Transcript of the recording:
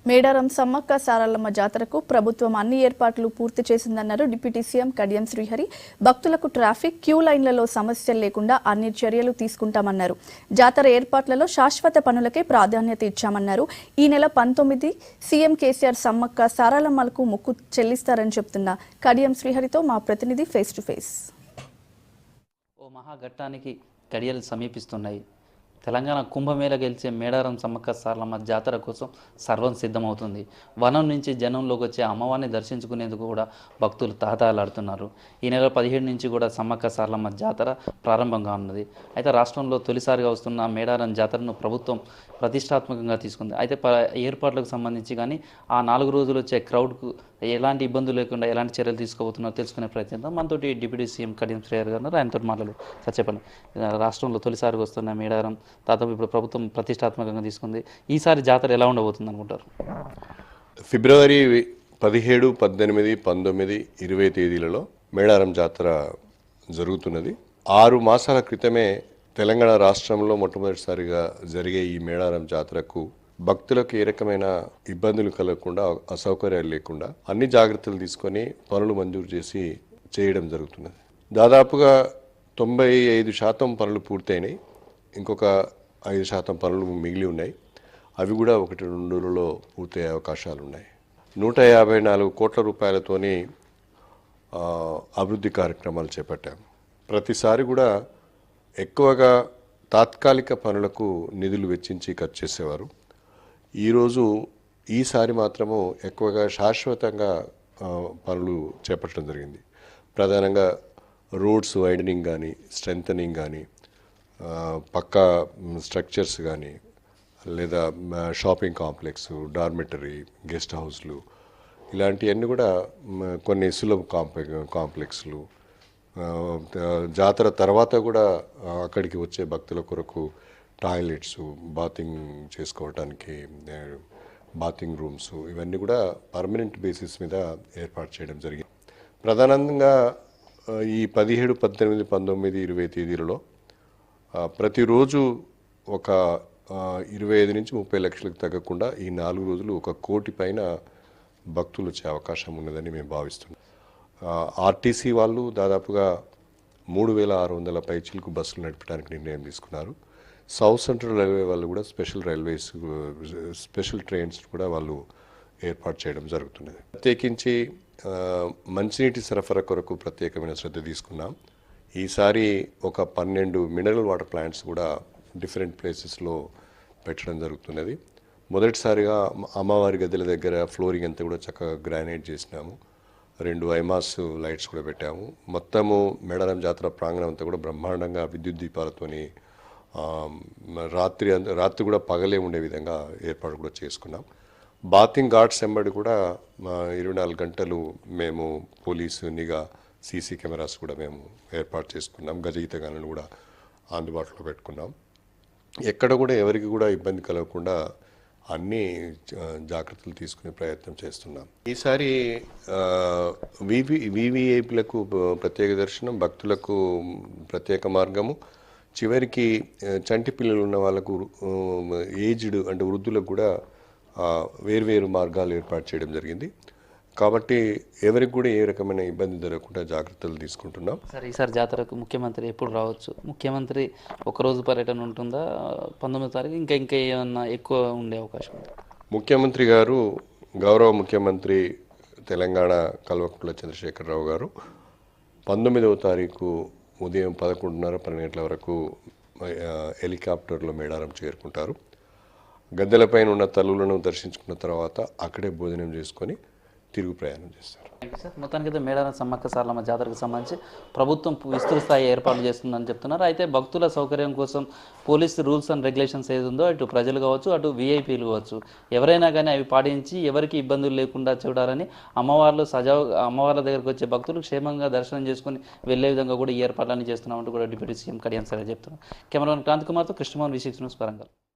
మేడారం సమ్మక్క సారలమ్మ జాతరకు ప్రభుత్వం అన్ని ఏర్పాట్లు పూర్తి చేసిందన్నారు డిప్యూటీ సీఎం కడియం శ్రీహరి. భక్తులకు ట్రాఫిక్ క్యూ లైన్లలో సమస్యలు లేకుండా అన్ని చర్యలు తీసుకుంటామన్నారు. జాతర ఏర్పాట్లలో శాశ్వత పనులకే ప్రాధాన్యత ఇచ్చామన్నారు. ఈ నెల 19 సీఎం కేసీఆర్ సమ్మక్క సారలమ్మలకు మొక్కు చెల్లిస్తారని చెప్తున్న కడియం శ్రీహరితో మా ప్రతినిధి ఫేస్ టు ఫేస్. ఓ మహాఘట్టానికి కడియలు సమీపిస్తున్నాయి. తెలంగాణ కుంభమేళ గెలిచే మేడారం సమ్మక్క సారలమ్మ జాతర కోసం సర్వం సిద్ధమవుతుంది. వనం నుంచి జనంలోకి వచ్చే అమ్మవారిని దర్శించుకునేందుకు కూడా భక్తులు తహతహలాడుతున్నారు. ఈ నెల 17 నుంచి కూడా సమ్మక్క సారలమ్మ జాతర ప్రారంభంగా ఉన్నది. అయితే రాష్ట్రంలో తొలిసారిగా వస్తున్న మేడారం జాతరను ప్రభుత్వం ప్రతిష్టాత్మకంగా తీసుకుంది. అయితే ఏర్పాట్లకు సంబంధించి కానీ ఆ 4 రోజులు వచ్చే క్రౌడ్కు ఎలాంటి ఇబ్బందులు లేకుండా ఎలాంటి చర్యలు తీసుకోబోతున్నారో తెలుసుకునే ప్రయత్నం మనతోటి డిప్యూటీ సీఎం కడియం శ్రీహరి గారు ఆయనతో మాట్లాడు. సార్ చెప్పండి, రాష్ట్రంలో తొలిసారిగా వస్తున్న మేడారం దాదాపు ఇప్పుడు ప్రభుత్వం ప్రతిష్టాత్మకంగా తీసుకుంది. ఈసారి జాతర ఎలా ఉండబోతుంది అనుకుంటారు? ఫిబ్రవరి 17, 18, 19, 20 తేదీలలో మేడారం జాతర జరుగుతున్నది. 6 మాసాల క్రితమే తెలంగాణ రాష్ట్రంలో మొట్టమొదటిసారిగా జరిగే ఈ మేడారం జాతరకు భక్తులకు ఏ రకమైన ఇబ్బందులు కలగకుండా, అసౌకర్యాలు లేకుండా అన్ని జాగ్రత్తలు తీసుకొని పనులు మంజూరు చేసి చేయడం జరుగుతున్నది. దాదాపుగా 95% పనులు పూర్తయినాయి. ఇంకొక 5% పనులు మిగిలి ఉన్నాయి. అవి కూడా 1-2 రోజుల్లో పూర్తయ్యే అవకాశాలు ఉన్నాయి. 154 కోట్ల రూపాయలతోని అభివృద్ధి కార్యక్రమాలు చేపట్టాము. ప్రతిసారి కూడా ఎక్కువగా తాత్కాలిక పనులకు నిధులు వెచ్చించి ఖర్చు చేసేవారు. ఈసారి మాత్రము ఎక్కువగా శాశ్వతంగా పనులు చేపట్టడం జరిగింది. ప్రధానంగా రోడ్స్ వైడనింగ్ కానీ, స్ట్రెంథనింగ్ కానీ, పక్కా స్ట్రక్చర్స్ కానీ, లేదా షాపింగ్ కాంప్లెక్స్, డార్మెటరీ, గెస్ట్ హౌస్లు, ఇలాంటివన్నీ కూడా కొన్ని సులభ కాంప్లెక్స్లు, జాతర తర్వాత కూడా అక్కడికి వచ్చే భక్తుల కొరకు టాయిలెట్స్, బాతింగ్ చేసుకోవడానికి బాతింగ్ రూమ్స్, ఇవన్నీ కూడా పర్మనెంట్ బేసిస్ మీద ఏర్పాటు చేయడం జరిగింది. ప్రధానంగా ఈ 17, 18, 19, 20 తేదీలలో ప్రతిరోజు ఒక 25 నుంచి 30 లక్షలకు తగ్గకుండా ఈ 4 రోజులు 1 కోటి పైన భక్తులు వచ్చే అవకాశం ఉన్నదని మేము భావిస్తున్నాం. ఆర్టీసీ వాళ్ళు దాదాపుగా 3600 పైచిలకు బస్సులు నడపడానికి నిర్ణయం తీసుకున్నారు. సౌత్ సెంట్రల్ రైల్వే వాళ్ళు కూడా స్పెషల్ ట్రైన్స్ కూడా వాళ్ళు ఏర్పాటు చేయడం జరుగుతున్నది. ప్రత్యేకించి మంచినీటి సరఫరా కొరకు ప్రత్యేకమైన శ్రద్ధ తీసుకున్నాం. ఈసారి ఒక 12 మినరల్ వాటర్ ప్లాంట్స్ కూడా డిఫరెంట్ ప్లేసెస్లో పెట్టడం జరుగుతున్నది. మొదటిసారిగా అమ్మవారి గదుల దగ్గర ఫ్లోరింగ్ అంతా కూడా చక్కగా గ్రానైట్ చేసినాము. 2 ఐమాస్ లైట్స్ కూడా పెట్టాము. మొత్తము మేడారం జాతర ప్రాంగణం అంతా కూడా బ్రహ్మాండంగా విద్యుత్ దీపాలతోని రాత్రి కూడా పగలే ఉండే విధంగా ఏర్పాటు కూడా చేసుకున్నాం. బాతింగ్ ఘాట్స్ వెంబడి కూడా 24 గంటలు మేము పోలీసు నిఘా, సీసీ కెమెరాస్ కూడా మేము ఏర్పాటు చేసుకున్నాం. గజయితగాలను కూడా అందుబాటులో పెట్టుకున్నాం. ఎక్కడ కూడా ఎవరికి కూడా ఇబ్బంది కలగకుండా అన్ని జాగ్రత్తలు తీసుకునే ప్రయత్నం చేస్తున్నాం. ఈసారి వివిఐపీలకు ప్రత్యేక దర్శనం, భక్తులకు ప్రత్యేక మార్గము, చివరికి చంటి పిల్లలు ఉన్న వాళ్ళకు, ఏజ్డ్ అంటే వృద్ధులకు కూడా వేర్వేరు మార్గాలు ఏర్పాటు చేయడం జరిగింది. కాబట్టి ఎవరికి కూడా ఏ రకమైన ఇబ్బంది జరగకుండా జాగ్రత్తలు తీసుకుంటున్నాం. సార్, ఈసారి జాతరకు ముఖ్యమంత్రి ఎప్పుడు రావచ్చు? ముఖ్యమంత్రి ఒకరోజు పర్యటన ఉంటుందా? 19వ తారీఖు ఇంకా ఏమన్నా ఎక్కువ ఉండే అవకాశం ఉంది? ముఖ్యమంత్రి గారు, గౌరవ ముఖ్యమంత్రి తెలంగాణ కల్వకుంట్ల చంద్రశేఖరరావు గారు 19వ తారీఖు ఉదయం 11:30, 12 గంటల వరకు హెలికాప్టర్లో మేడారం చేరుకుంటారు. గద్దెలపైన ఉన్న తల్లులను దర్శించుకున్న తర్వాత అక్కడే భోజనం చేసుకొని తిరుగు ప్రయాణం చేస్తారు. Thank you sir. మొత్తానికైతే మేడారం సమ్మక్క సారలమ్మ జాతరకు సంబంధించి ప్రభుత్వం విస్తృత స్థాయి ఏర్పాట్లు చేస్తుందని చెప్తున్నారు. అయితే భక్తుల సౌకర్యం కోసం పోలీసు రూల్స్ అండ్ రెగ్యులేషన్స్ ఏది ఉందో అటు ప్రజలు కావచ్చు, అటు వీఐపీలు కావచ్చు, ఎవరైనా కానీ అవి పాటించి ఎవరికి ఇబ్బందులు లేకుండా చూడాలని అమ్మవార్ల దగ్గరకు వచ్చే భక్తులు క్షేమంగా దర్శనం చేసుకుని వెళ్లే విధంగా కూడా ఈ ఏర్పాట్లన్నీ చేస్తున్నామంటూ కూడా డిప్యూటీ సీఎం కడియం శ్రీహరి చెప్తున్నారు. కెమెరామెన్ క్రాంతి కుమార్తో కృష్ణమోహన్, V6 న్యూస్, వరంగల్.